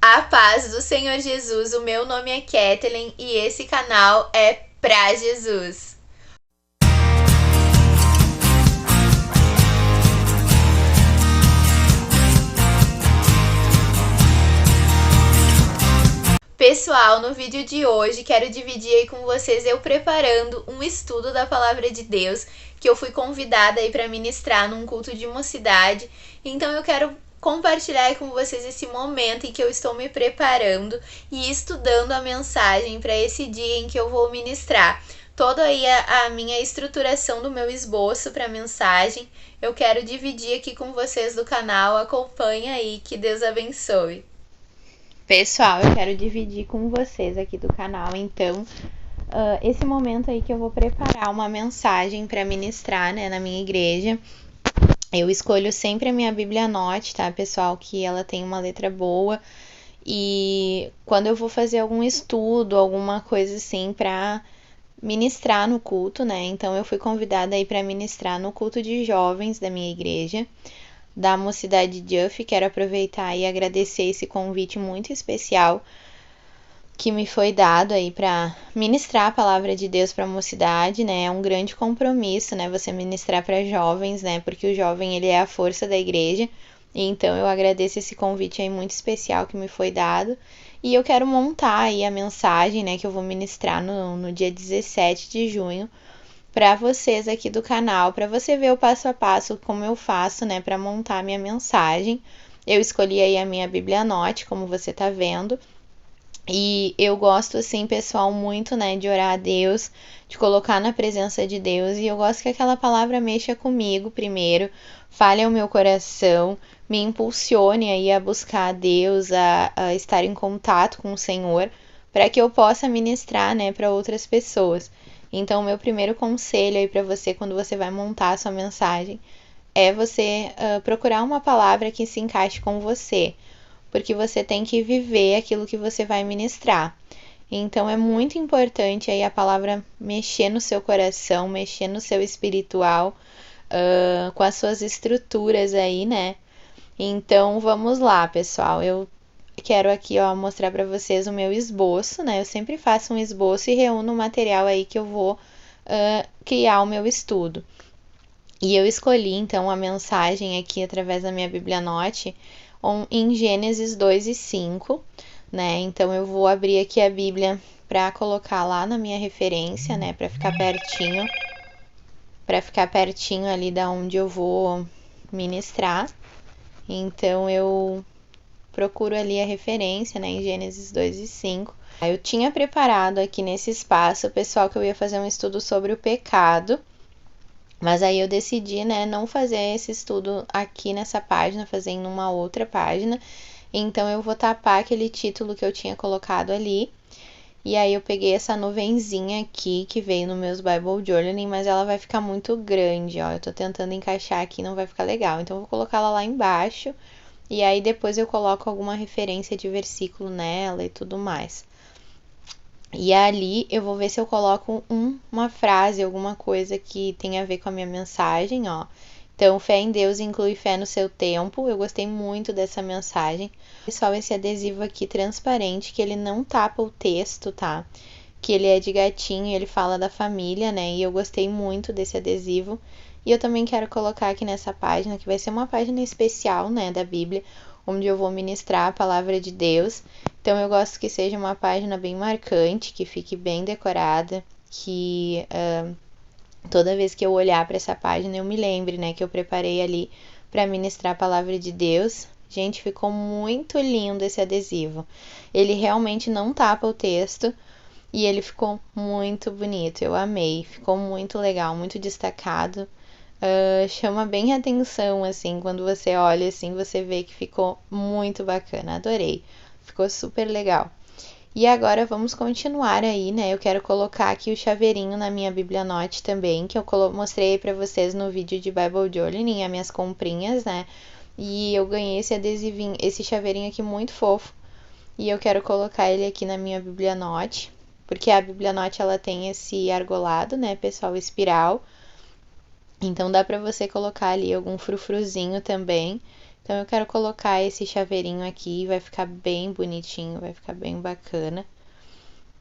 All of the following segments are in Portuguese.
A paz do Senhor Jesus, o meu nome é Kathleen e esse canal é Pra Jesus. Pessoal, no vídeo de hoje quero dividir aí com vocês eu preparando um estudo da Palavra de Deus que eu fui convidada aí para ministrar num culto de mocidade. Então eu quero compartilhar aí com vocês esse momento em que eu estou me preparando e estudando a mensagem para esse dia em que eu vou ministrar. Toda aí a minha estruturação do meu esboço para a mensagem, eu quero dividir aqui com vocês do canal. Acompanha aí, que Deus abençoe. Pessoal, eu quero dividir com vocês aqui do canal, então, esse momento aí que eu vou preparar uma mensagem para ministrar, né, na minha igreja. Eu escolho sempre a minha Bíblia Note, tá, pessoal, que ela tem uma letra boa, e quando eu vou fazer algum estudo, alguma coisa assim para ministrar no culto, né, então eu fui convidada aí para ministrar no culto de jovens da minha igreja, da Mocidade Juff. Quero aproveitar e agradecer esse convite muito especial que me foi dado aí para ministrar a palavra de Deus para a mocidade, né? É um grande compromisso, né? Você ministrar para jovens, né? Porque o jovem, ele é a força da igreja. E então eu agradeço esse convite aí muito especial que me foi dado. E eu quero montar aí a mensagem, né? Que eu vou ministrar no dia 17 de junho para vocês aqui do canal, para você ver o passo a passo como eu faço, né, para montar a minha mensagem. Eu escolhi aí a minha Bíblia Note, como você tá vendo. E eu gosto, assim, pessoal, muito, né, de orar a Deus, de colocar na presença de Deus. E eu gosto que aquela palavra mexa comigo primeiro, fale ao meu coração, me impulsione aí a buscar a Deus, a estar em contato com o Senhor, para que eu possa ministrar, né, para outras pessoas. Então, o meu primeiro conselho aí para você, quando você vai montar a sua mensagem, é você procurar uma palavra que se encaixe com você, porque você tem que viver aquilo que você vai ministrar. Então, é muito importante aí a palavra mexer no seu coração, mexer no seu espiritual, com as suas estruturas aí, né? Então, vamos lá, pessoal. Eu quero aqui, ó, mostrar para vocês o meu esboço, né? Eu sempre faço um esboço e reúno o material aí que eu vou criar o meu estudo. E eu escolhi, então, a mensagem aqui através da minha Bíblia Note em Gênesis 2 e 5, né? Então, eu vou abrir aqui a Bíblia para colocar lá na minha referência, né? Para ficar pertinho ali da onde eu vou ministrar. Então, eu procuro ali a referência, né, em Gênesis 2 e 5. Eu tinha preparado aqui nesse espaço, pessoal, que eu ia fazer um estudo sobre o pecado, mas aí eu decidi, né, não fazer esse estudo aqui nessa página, fazer em uma outra página. Então eu vou tapar aquele título que eu tinha colocado ali. E aí eu peguei essa nuvenzinha aqui que veio no meus Bible Journaling, mas ela vai ficar muito grande, ó. Eu tô tentando encaixar aqui, não vai ficar legal. Então eu vou colocar ela lá embaixo. E aí depois eu coloco alguma referência de versículo nela e tudo mais. E ali eu vou ver se eu coloco uma frase, alguma coisa que tenha a ver com a minha mensagem, ó. Então, fé em Deus inclui fé no seu tempo. Eu gostei muito dessa mensagem. Pessoal, esse adesivo aqui transparente, que ele não tapa o texto, tá? Que ele é de gatinho, ele fala da família, né? E eu gostei muito desse adesivo. E eu também quero colocar aqui nessa página, que vai ser uma página especial, né, da Bíblia, onde eu vou ministrar a palavra de Deus. Então eu gosto que seja uma página bem marcante, que fique bem decorada, que toda vez que eu olhar para essa página eu me lembre, né, que eu preparei ali para ministrar a palavra de Deus. Gente, ficou muito lindo esse adesivo. Ele realmente não tapa o texto. E ele ficou muito bonito, eu amei, ficou muito legal, muito destacado. Chama bem a atenção, assim, quando você olha, assim, você vê que ficou muito bacana, adorei, ficou super legal. E agora vamos continuar aí, né, eu quero colocar aqui o chaveirinho na minha Bíblia Note também, que eu mostrei pra vocês no vídeo de Bible Journaling, as minhas comprinhas, né, e eu ganhei esse adesivinho, esse chaveirinho aqui muito fofo, e eu quero colocar ele aqui na minha Bíblia Note, porque a Bíblia Note ela tem esse argolado, né, pessoal, espiral. Então dá para você colocar ali algum frufruzinho também, Então eu quero colocar esse chaveirinho aqui, vai ficar bem bonitinho, vai ficar bem bacana.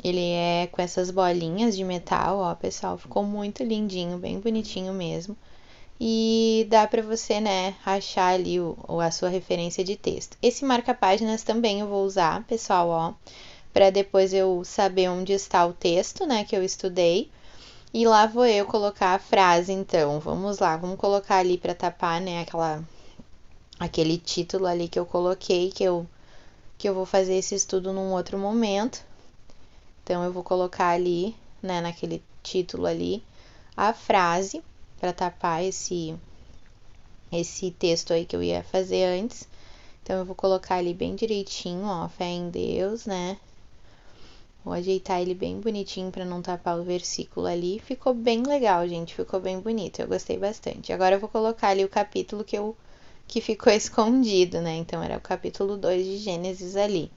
Ele é com essas bolinhas de metal, ó, pessoal, ficou muito lindinho, bem bonitinho mesmo. E dá pra você, né, achar ali a sua referência de texto. Esse marca-páginas também eu vou usar, pessoal, ó, para depois eu saber onde está o texto, né, que eu estudei. E lá vou eu colocar a frase, então. Vamos lá, vamos colocar ali para tapar, né, aquele título ali que eu coloquei, que eu vou fazer esse estudo num outro momento. Então eu vou colocar ali, né, naquele título ali, a frase para tapar esse texto aí que eu ia fazer antes. Então eu vou colocar ali bem direitinho, ó, fé em Deus, né? Vou ajeitar ele bem bonitinho para não tapar o versículo ali. Ficou bem legal, gente, ficou bem bonito, eu gostei bastante. Agora eu vou colocar ali o capítulo que ficou escondido, né? Então era o capítulo 2 de Gênesis ali.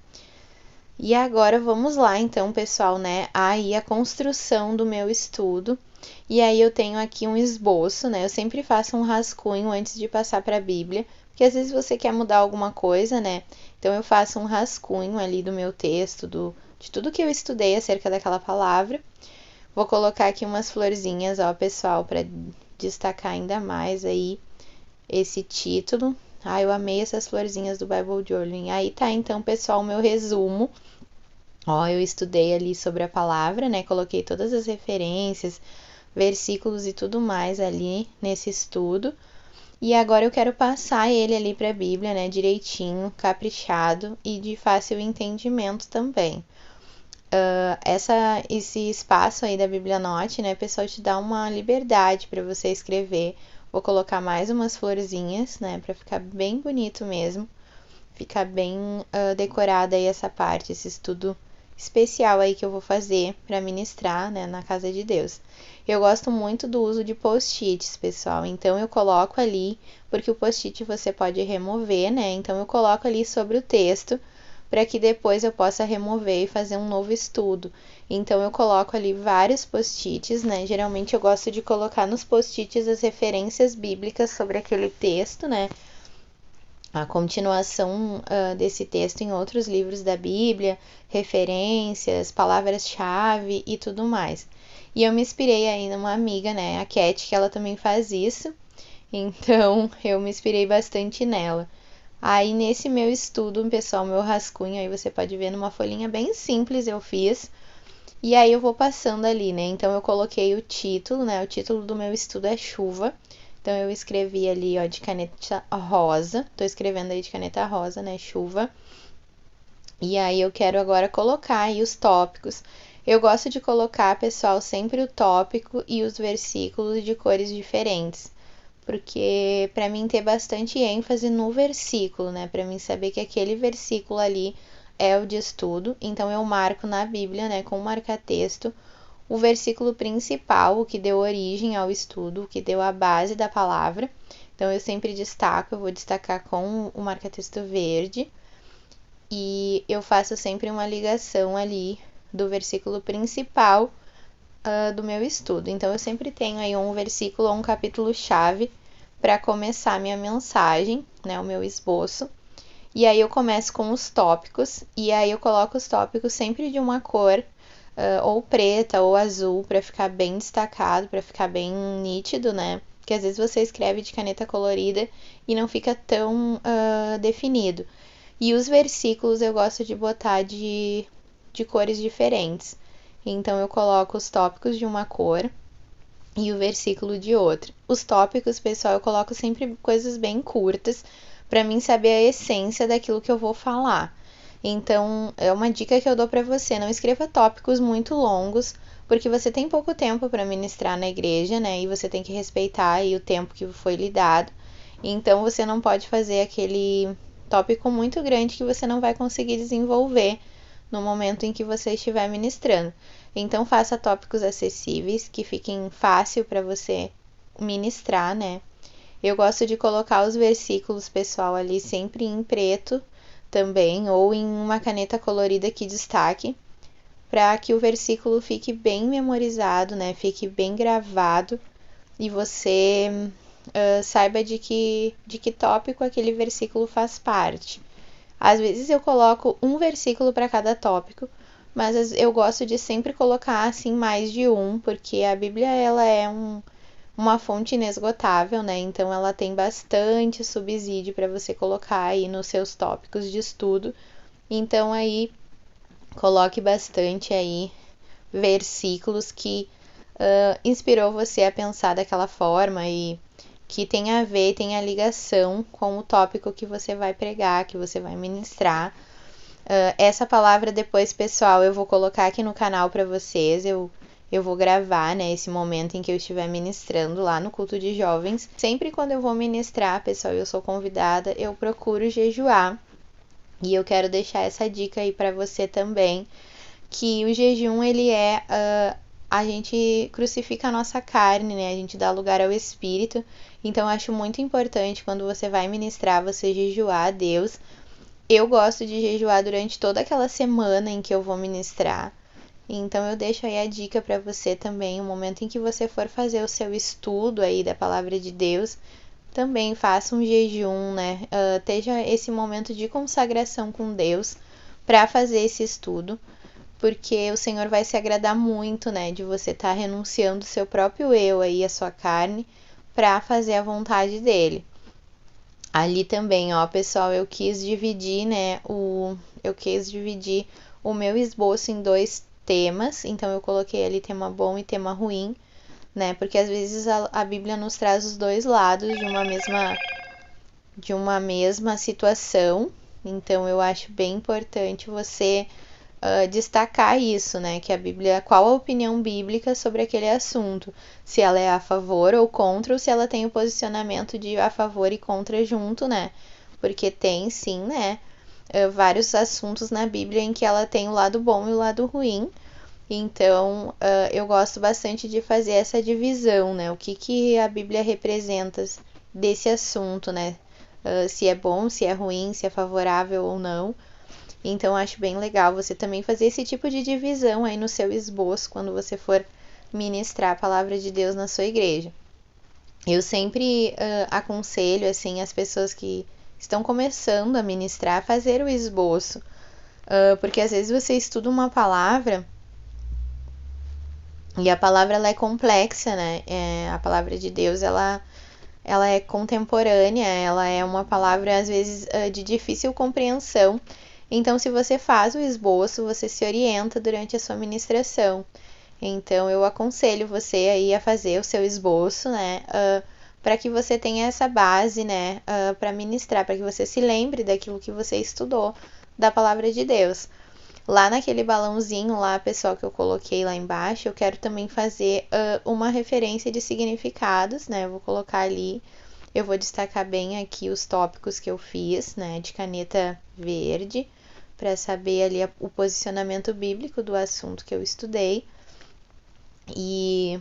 E agora vamos lá, então, pessoal, né? Aí a construção do meu estudo. E aí eu tenho aqui um esboço, né? Eu sempre faço um rascunho antes de passar para a Bíblia, porque às vezes você quer mudar alguma coisa, né? Então eu faço um rascunho ali do meu texto, de tudo que eu estudei acerca daquela palavra. Vou colocar aqui umas florzinhas, ó, pessoal, para destacar ainda mais aí esse título. Eu amei essas florzinhas do Bible Journaling. Aí tá, então, pessoal, o meu resumo. Ó, eu estudei ali sobre a palavra, né? Coloquei todas as referências, versículos e tudo mais ali nesse estudo. E agora eu quero passar ele ali para a Bíblia, né? Direitinho, caprichado e de fácil entendimento também. Esse espaço aí da Bíblia Note, né, pessoal, te dá uma liberdade para você escrever. Vou colocar mais umas florzinhas, né, para ficar bem bonito mesmo. Ficar bem decorada aí essa parte, esse estudo especial aí que eu vou fazer para ministrar, né, na casa de Deus. Eu gosto muito do uso de post-its, pessoal, então eu coloco ali, porque o post-it você pode remover, né, então eu coloco ali sobre o texto, para que depois eu possa remover e fazer um novo estudo. Então eu coloco ali vários post-its, né, geralmente eu gosto de colocar nos post-its as referências bíblicas sobre aquele texto, né, a continuação desse texto em outros livros da Bíblia, referências, palavras-chave e tudo mais. E eu me inspirei aí numa amiga, né, a Cat, que ela também faz isso, então eu me inspirei bastante nela. Aí nesse meu estudo, pessoal, meu rascunho, aí você pode ver numa folhinha bem simples eu fiz, e aí eu vou passando ali, né, então eu coloquei o título, né, o título do meu estudo é Chuva. Então, eu escrevi ali, ó, de caneta rosa. Tô escrevendo aí de caneta rosa, né? Chuva. E aí, eu quero agora colocar aí os tópicos. Eu gosto de colocar, pessoal, sempre o tópico e os versículos de cores diferentes. Porque, para mim, ter bastante ênfase no versículo, né? Para mim saber que aquele versículo ali é o de estudo. Então, eu marco na Bíblia, né? Com marca-texto o versículo principal, o que deu origem ao estudo, o que deu a base da palavra. Então, eu sempre destaco, eu vou destacar com o marca-texto verde. E eu faço sempre uma ligação ali do versículo principal do meu estudo. Então, eu sempre tenho aí um versículo ou um capítulo-chave para começar a minha mensagem, né, o meu esboço. E aí eu começo com os tópicos, e aí eu coloco os tópicos sempre de uma cor ou preta ou azul, para ficar bem destacado, para ficar bem nítido, né? Porque às vezes você escreve de caneta colorida e não fica tão definido. E os versículos eu gosto de botar de cores diferentes. Então eu coloco os tópicos de uma cor e o versículo de outra. Os tópicos, pessoal, eu coloco sempre coisas bem curtas, para mim saber a essência daquilo que eu vou falar. Então, é uma dica que eu dou para você, não escreva tópicos muito longos, porque você tem pouco tempo para ministrar na igreja, né? E você tem que respeitar aí o tempo que foi lhe dado. Então, você não pode fazer aquele tópico muito grande que você não vai conseguir desenvolver no momento em que você estiver ministrando. Então, faça tópicos acessíveis, que fiquem fácil para você ministrar, né? Eu gosto de colocar os versículos, pessoal, ali sempre em preto também, ou em uma caneta colorida que destaque, para que o versículo fique bem memorizado, né? Fique bem gravado e você saiba de que tópico aquele versículo faz parte. Às vezes eu coloco um versículo para cada tópico, mas eu gosto de sempre colocar assim mais de um, porque a Bíblia ela é uma fonte inesgotável, né? Então ela tem bastante subsídio para você colocar aí nos seus tópicos de estudo. Então aí coloque bastante aí versículos que inspirou você a pensar daquela forma e que tem a ver, tem a ligação com o tópico que você vai pregar, que você vai ministrar. Essa palavra depois, pessoal, eu vou colocar aqui no canal para vocês. Eu vou gravar, né, esse momento em que eu estiver ministrando lá no culto de jovens. Sempre quando eu vou ministrar, pessoal, eu sou convidada, eu procuro jejuar. E eu quero deixar essa dica aí para você também, que o jejum, ele é... a gente crucifica a nossa carne, né? A gente dá lugar ao Espírito. Então, eu acho muito importante quando você vai ministrar, você jejuar a Deus. Eu gosto de jejuar durante toda aquela semana em que eu vou ministrar. Então, eu deixo aí a dica para você também, o momento em que você for fazer o seu estudo aí da Palavra de Deus, também faça um jejum, né? Esteja esse momento de consagração com Deus para fazer esse estudo, porque o Senhor vai se agradar muito, né, de você estar renunciando o seu próprio eu aí, a sua carne, para fazer a vontade dele. Ali também, ó, pessoal, eu quis dividir, né, o meu esboço em 2 temas, então eu coloquei ali tema bom e tema ruim, né, porque às vezes a Bíblia nos traz os 2 lados de uma mesma situação, então eu acho bem importante você destacar isso, né? Que a Bíblia, qual a opinião bíblica sobre aquele assunto? Se ela é a favor ou contra, ou se ela tem o posicionamento de a favor e contra junto, né? Porque tem sim, né? Vários assuntos na Bíblia em que ela tem o lado bom e o lado ruim. Então, eu gosto bastante de fazer essa divisão, né? O que a Bíblia representa desse assunto, né? Se é bom, se é ruim, se é favorável ou não. Então, acho bem legal você também fazer esse tipo de divisão aí no seu esboço quando você for ministrar a palavra de Deus na sua igreja. Eu sempre aconselho, assim, as pessoas que estão começando a ministrar a fazer o esboço, porque às vezes você estuda uma palavra e a palavra ela é complexa, né? A palavra de Deus, ela é contemporânea, ela é uma palavra, às vezes, de difícil compreensão. Então, se você faz o esboço, você se orienta durante a sua ministração. Então, eu aconselho você aí a fazer o seu esboço, né? Para que você tenha essa base, né? Para ministrar, para que você se lembre daquilo que você estudou da palavra de Deus. Lá naquele balãozinho lá, pessoal, que eu coloquei lá embaixo, eu quero também fazer uma referência de significados, né? Eu vou colocar ali, eu vou destacar bem aqui os tópicos que eu fiz, né? De caneta verde, para saber ali o posicionamento bíblico do assunto que eu estudei. E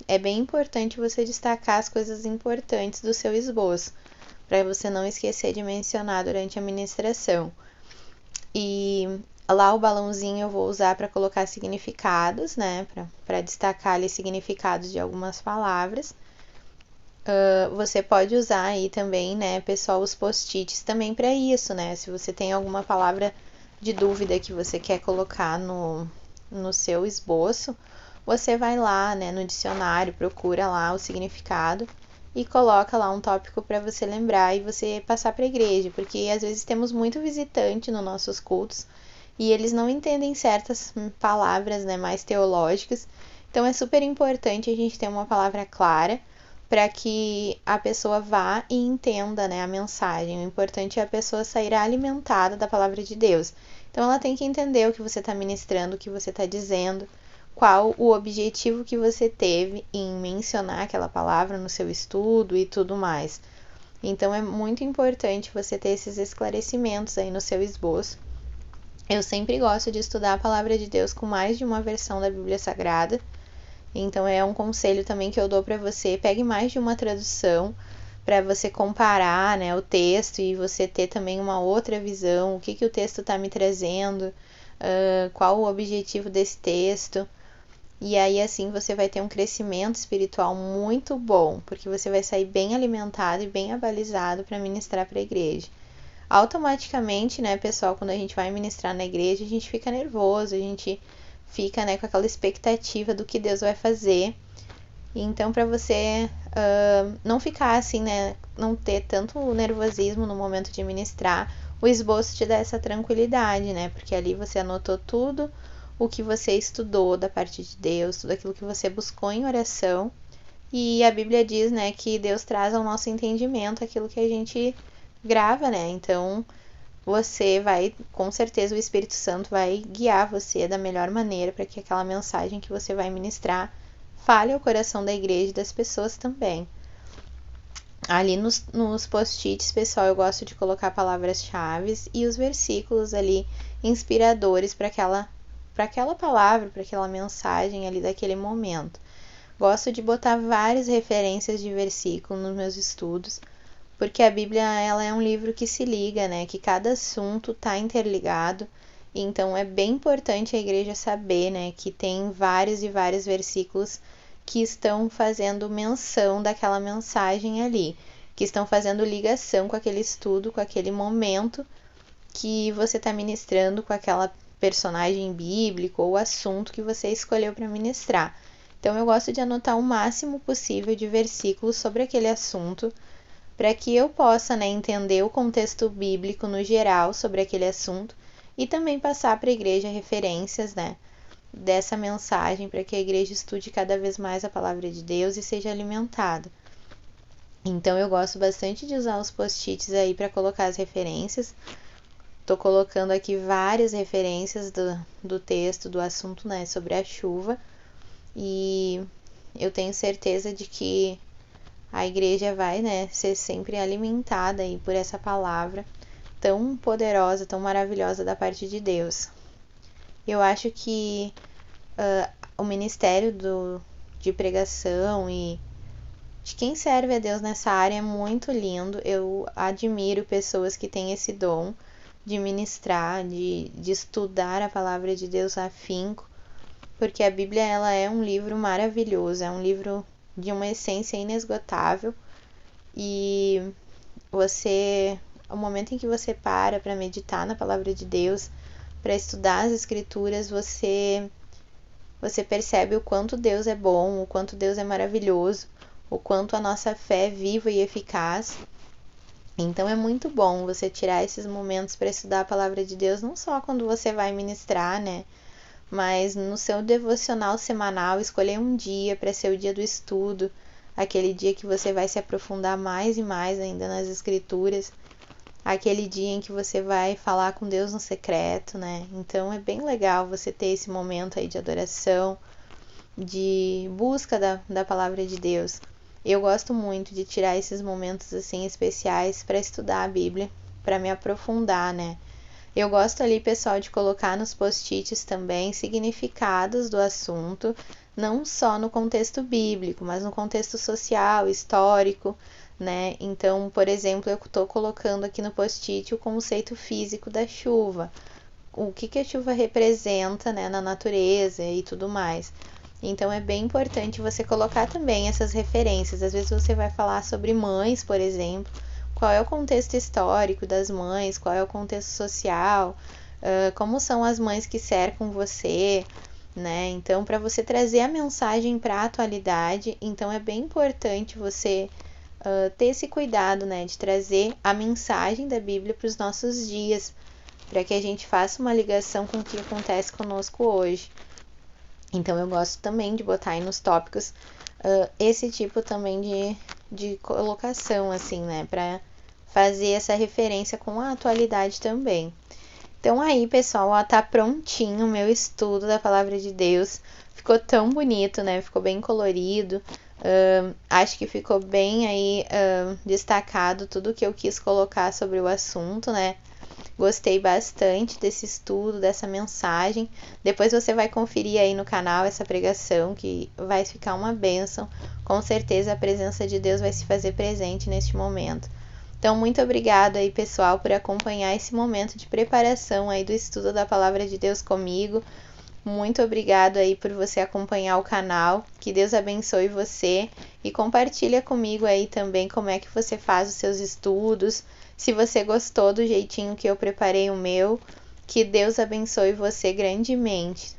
é bem importante você destacar as coisas importantes do seu esboço, para você não esquecer de mencionar durante a ministração. E lá o balãozinho eu vou usar para colocar significados, né? Para destacar ali significados de algumas palavras. Você pode usar aí também, né, pessoal, os post-its também para isso, né? Se você tem alguma palavra de dúvida que você quer colocar no seu esboço, você vai lá, né, no dicionário, procura lá o significado e coloca lá um tópico para você lembrar e você passar para a igreja, porque às vezes temos muito visitante nos nossos cultos e eles não entendem certas palavras, né, mais teológicas. Então é super importante a gente ter uma palavra clara para que a pessoa vá e entenda, né, a mensagem. O importante é a pessoa sair alimentada da palavra de Deus. Então ela tem que entender o que você está ministrando, o que você está dizendo, qual o objetivo que você teve em mencionar aquela palavra no seu estudo e tudo mais. Então é muito importante você ter esses esclarecimentos aí no seu esboço. Eu sempre gosto de estudar a palavra de Deus com mais de uma versão da Bíblia Sagrada. Então é um conselho também que eu dou para você, pegue mais de uma tradução para você comparar, né, o texto e você ter também uma outra visão, o que o texto está me trazendo, qual o objetivo desse texto. E aí assim você vai ter um crescimento espiritual muito bom, porque você vai sair bem alimentado e bem abalizado para ministrar para a igreja. Automaticamente, né, pessoal, quando a gente vai ministrar na igreja, a gente fica nervoso, a gente fica, né, com aquela expectativa do que Deus vai fazer. Então, para você não ficar assim, né, não ter tanto nervosismo no momento de ministrar, o esboço te dá essa tranquilidade, né, porque ali você anotou tudo o que você estudou da parte de Deus, tudo aquilo que você buscou em oração. E a Bíblia diz, né, que Deus traz ao nosso entendimento aquilo que a gente grava, né? Então, você vai, com certeza, o Espírito Santo vai guiar você da melhor maneira para que aquela mensagem que você vai ministrar fale ao coração da igreja e das pessoas também. Ali nos post-its, pessoal, eu gosto de colocar palavras-chave e os versículos ali inspiradores para aquela palavra, para aquela mensagem ali daquele momento. Gosto de botar várias referências de versículo nos meus estudos, porque a Bíblia ela é um livro que se liga, né? Que cada assunto está interligado. Então é bem importante a igreja saber, né? Que tem vários e vários versículos que estão fazendo menção daquela mensagem ali, que estão fazendo ligação com aquele estudo, com aquele momento que você está ministrando, com aquela personagem bíblico ou assunto que você escolheu para ministrar. Então eu gosto de anotar o máximo possível de versículos sobre aquele assunto, para que eu possa, né, entender o contexto bíblico no geral sobre aquele assunto e também passar para a igreja referências, né, dessa mensagem, para que a igreja estude cada vez mais a palavra de Deus e seja alimentada. Então eu gosto bastante de usar os post-its aí para colocar as referências. Estou colocando aqui várias referências do texto, do assunto, né, sobre a chuva, e eu tenho certeza de que a igreja vai, né, ser sempre alimentada aí por essa palavra tão poderosa, tão maravilhosa da parte de Deus. Eu acho que o ministério de pregação e de quem serve a Deus nessa área é muito lindo. Eu admiro pessoas que têm esse dom de ministrar, de estudar a palavra de Deus a afinco, porque a Bíblia ela é um livro maravilhoso, é um livro de uma essência inesgotável, e o momento em que você para meditar na palavra de Deus, para estudar as escrituras, você percebe o quanto Deus é bom, o quanto Deus é maravilhoso, o quanto a nossa fé é viva e eficaz. Então é muito bom você tirar esses momentos para estudar a palavra de Deus, não só quando você vai ministrar, né? Mas no seu devocional semanal, escolher um dia para ser o dia do estudo, aquele dia que você vai se aprofundar mais e mais ainda nas escrituras, aquele dia em que você vai falar com Deus no secreto, né? Então é bem legal você ter esse momento aí de adoração, de busca da palavra de Deus. Eu gosto muito de tirar esses momentos assim especiais para estudar a Bíblia, para me aprofundar, né? Eu gosto ali, pessoal, de colocar nos post-its também significados do assunto, não só no contexto bíblico, mas no contexto social, histórico, né? Então, por exemplo, eu estou colocando aqui no post-it o conceito físico da chuva, o que a chuva representa, né, na natureza e tudo mais. Então, é bem importante você colocar também essas referências. Às vezes você vai falar sobre mães, por exemplo, qual é o contexto histórico das mães, qual é o contexto social, como são as mães que cercam você, né? Então, para você trazer a mensagem para a atualidade, então é bem importante você ter esse cuidado, né, de trazer a mensagem da Bíblia para os nossos dias, para que a gente faça uma ligação com o que acontece conosco hoje. Então, eu gosto também de botar aí nos tópicos esse tipo também de colocação, assim, né, para fazer essa referência com a atualidade também. Então aí, pessoal, ó, tá prontinho o meu estudo da palavra de Deus. Ficou tão bonito, né? Ficou bem colorido. Acho que ficou bem aí destacado tudo que eu quis colocar sobre o assunto, né? Gostei bastante desse estudo, dessa mensagem. Depois você vai conferir aí no canal essa pregação, que vai ficar uma bênção. Com certeza a presença de Deus vai se fazer presente neste momento. Então, muito obrigada aí, pessoal, por acompanhar esse momento de preparação aí do estudo da Palavra de Deus comigo. Muito obrigado aí por você acompanhar o canal. Que Deus abençoe você e compartilha comigo aí também como é que você faz os seus estudos. Se você gostou do jeitinho que eu preparei o meu, que Deus abençoe você grandemente.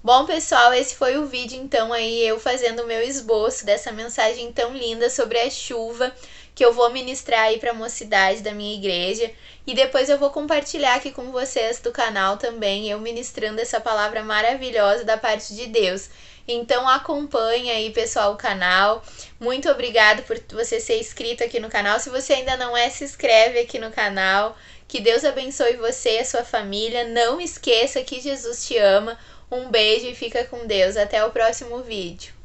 Bom, pessoal, esse foi o vídeo, então, aí eu fazendo o meu esboço dessa mensagem tão linda sobre a chuva que eu vou ministrar aí para a mocidade da minha igreja. E depois eu vou compartilhar aqui com vocês do canal também, eu ministrando essa palavra maravilhosa da parte de Deus. Então acompanha aí, pessoal, o canal. Muito obrigado por você ser inscrito aqui no canal. Se você ainda não é, se inscreve aqui no canal. Que Deus abençoe você e a sua família. Não esqueça que Jesus te ama. Um beijo e fica com Deus. Até o próximo vídeo.